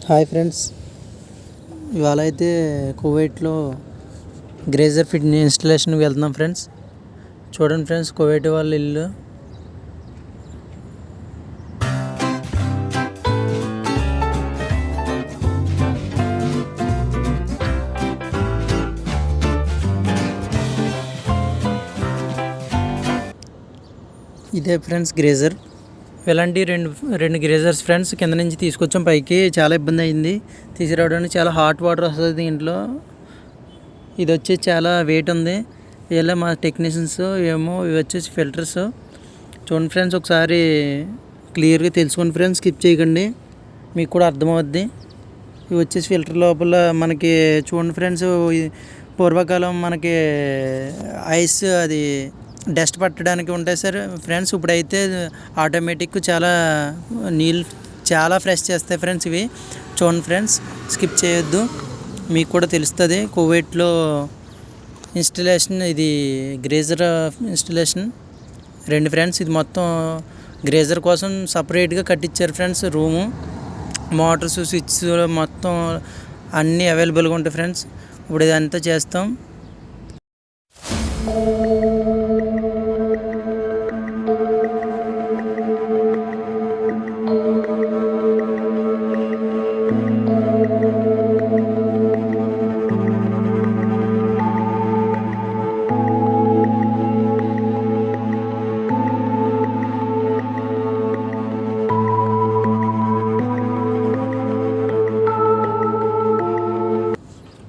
Hi friends, ఇవాళ అయితే కువైట్లో గ్రేజర్ ఫిట్ ఇన్స్టలేషన్కి వెళ్తున్నాం ఫ్రెండ్స్. చూడండి ఫ్రెండ్స్, కువైట్ వాళ్ళ ఇల్లు. ఇదే ఫ్రెండ్స్ గ్రేజర్. ఇలాంటి రెండు గ్రేజర్స్ ఫ్రెండ్స్ కింద నుంచి తీసుకొచ్చాం పైకి. చాలా ఇబ్బంది అయింది తీసుకురావడానికి. చాలా హాట్ వాటర్ వస్తుంది దీంట్లో. ఇది వచ్చేసి చాలా వెయిట్ ఉంది. ఇలా మా టెక్నీషియన్స్ ఏమో ఇవి వచ్చేసి ఫిల్టర్స్. చూడండి ఫ్రెండ్స్, ఒకసారి క్లియర్గా తెలుసుకోండి ఫ్రెండ్స్, స్కిప్ చేయకండి, మీకు కూడా అర్థమవుద్ది. ఇవి వచ్చేసి ఫిల్టర్ లోపల మనకి చూడండి ఫ్రెండ్స్, పూర్వకాలం మనకి ఐస్ అది డస్ట్ పట్టడానికి ఉంటాయి సార్ ఫ్రెండ్స్. ఇప్పుడైతే ఆటోమేటిక్ చాలా నీళ్ళు చాలా ఫ్రెష్ చేస్తాయి ఫ్రెండ్స్ ఇవి. చూడండి ఫ్రెండ్స్, స్కిప్ చేయొద్దు, మీకు కూడా తెలుస్తుంది. కువైట్లో ఇన్స్టలేషన్ ఇది గ్రేజర్ ఇన్స్టలేషన్ రెండు ఫ్రెండ్స్. ఇది మొత్తం గ్రేజర్ కోసం సపరేట్గా కట్టించారు ఫ్రెండ్స్ రూము. మోటార్స్, స్విచ్ మొత్తం అన్నీ అవైలబుల్గా ఉంటాయి ఫ్రెండ్స్. ఇప్పుడు ఇదంతా చేస్తాం.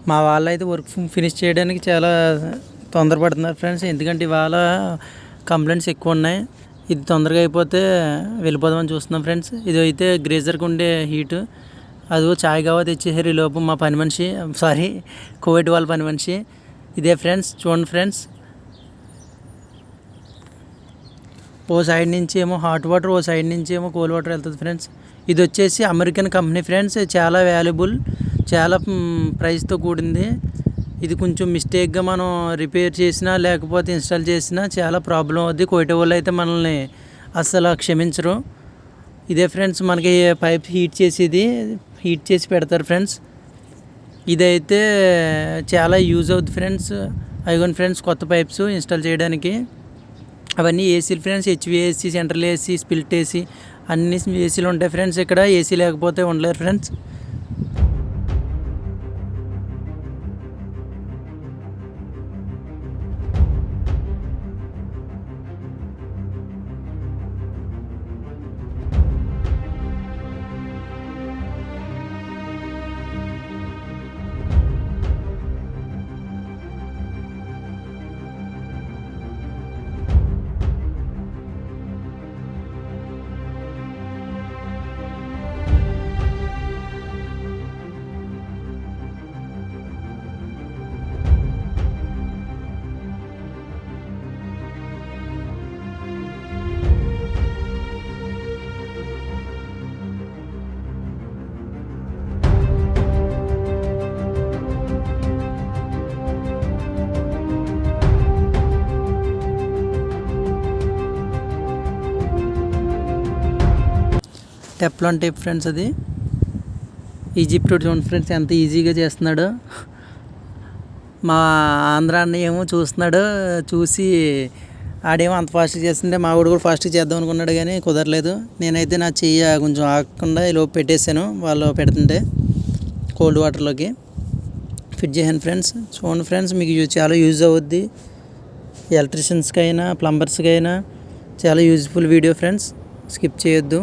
మా వాళ్ళు అయితే వర్క్ ఫినిష్ చేయడానికి చాలా తొందరపడుతున్నారు ఫ్రెండ్స్, ఎందుకంటే ఇవాళ కంప్లైంట్స్ ఎక్కువ ఉన్నాయి. ఇది తొందరగా అయిపోతే వెళ్ళిపోదామని చూస్తున్నాం ఫ్రెండ్స్. ఇది అయితే గ్రేజర్కి ఉండే హీటు. అదో చాయ్ కావా తెచ్చేసారు ఈ లోపు మా పని మనిషి, కువైట్ వాళ్ళ పని మనిషి. ఇదే ఫ్రెండ్స్, చూడండి ఫ్రెండ్స్, ఓ సైడ్ నుంచి ఏమో హాట్ వాటర్, ఓ సైడ్ నుంచి ఏమో కోల్డ్ వాటర్ వెళ్తుంది ఫ్రెండ్స్. ఇది వచ్చేసి అమెరికన్ కంపెనీ ఫ్రెండ్స్. చాలా వాల్యుబుల్, చాలా ప్రైస్తో కూడింది. ఇది కొంచెం మిస్టేక్గా మనం రిపేర్ చేసినా లేకపోతే ఇన్స్టాల్ చేసినా చాలా ప్రాబ్లం అవుద్ది. కువైట్ వాళ్ళు అయితే మనల్ని అస్సలు క్షమించరు. ఇదే ఫ్రెండ్స్ మనకి పైప్ హీట్ చేసి పెడతారు ఫ్రెండ్స్. ఇదైతే చాలా యూజ్ అవుతుంది ఫ్రెండ్స్. అయిగోండి ఫ్రెండ్స్, కొత్త పైప్స్ ఇన్స్టాల్ చేయడానికి. అవన్నీ ఏసీలు friends, HVAC, central AC, split AC, అన్ని ఏసీలు ఉంటాయి ఫ్రెండ్స్. ఇక్కడ ఏసీ లేకపోతే ఉండలేరు ఫ్రెండ్స్. టెప్లాన్ టేప్ ఫ్రెండ్స్, అది ఈజిప్ట్. చూడండి ఫ్రెండ్స్ ఎంత ఈజీగా చేస్తున్నాడు. మా ఆంధ్ర అన్న ఏమో చూస్తున్నాడు, చూసి ఆడేమో అంత ఫాస్ట్గా చేస్తుంటే మా వాడు కూడా ఫాస్ట్గా చేద్దాం అనుకున్నాడు, కానీ కుదరలేదు. నేనైతే నా చెయ్యి కొంచెం ఆగకుండా ఈలోపు పెట్టేశాను, వాళ్ళు పెడుతుంటే కోల్డ్ వాటర్లోకి ఫిట్ చేశాను ఫ్రెండ్స్. చూడండి ఫ్రెండ్స్, మీకు చాలా యూజ్ అవుద్ది. ఎలక్ట్రీషియన్స్కి అయినా ప్లంబర్స్కి అయినా చాలా యూజ్ఫుల్ వీడియో ఫ్రెండ్స్, స్కిప్ చేయొద్దు.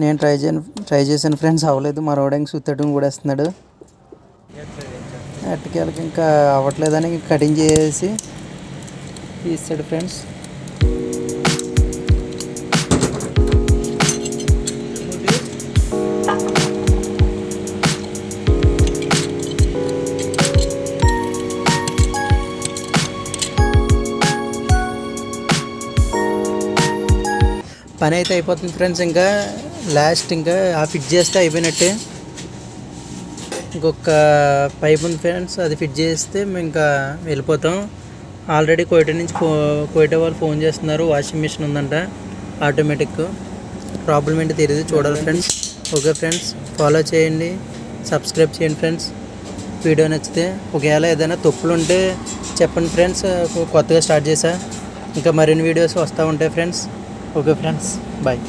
నేను ట్రై చేశాను ఫ్రెండ్స్, అవ్వలేదు. మా రోడ్కి సుత్తడం కూడా వేస్తున్నాడు. అట్టకేళ్ళకి ఇంకా అవ్వట్లేదని కటింగ్ చేసి తీస్తాడు ఫ్రెండ్స్. పని అయితే అయిపోతుంది ఫ్రెండ్స్. ఇంకా లాస్ట్ ఇంకా ఫిట్ చేస్తే అయిపోయినట్టే. ఇంకొక పైప్ ఉంది ఫ్రెండ్స్, అది ఫిట్ చేస్తే మేము ఇంకా వెళ్ళిపోతాం. ఆల్రెడీ కోయట వాళ్ళు ఫోన్ చేస్తున్నారు. వాషింగ్ మిషన్ ఉందంట ఆటోమేటిక్. ప్రాబ్లం ఏంటో తెలియదు, చూడాలి ఫ్రెండ్స్. ఓకే ఫ్రెండ్స్, ఫాలో చేయండి, సబ్స్క్రైబ్ చేయండి ఫ్రెండ్స్. వీడియో నచ్చితే ఒకవేళ ఏదైనా తప్పులు ఉంటే చెప్పండి ఫ్రెండ్స్. కొత్తగా స్టార్ట్ చేశా, ఇంకా మరిన్ని వీడియోస్ వస్తూ ఉంటాయి ఫ్రెండ్స్. Okay friends, bye.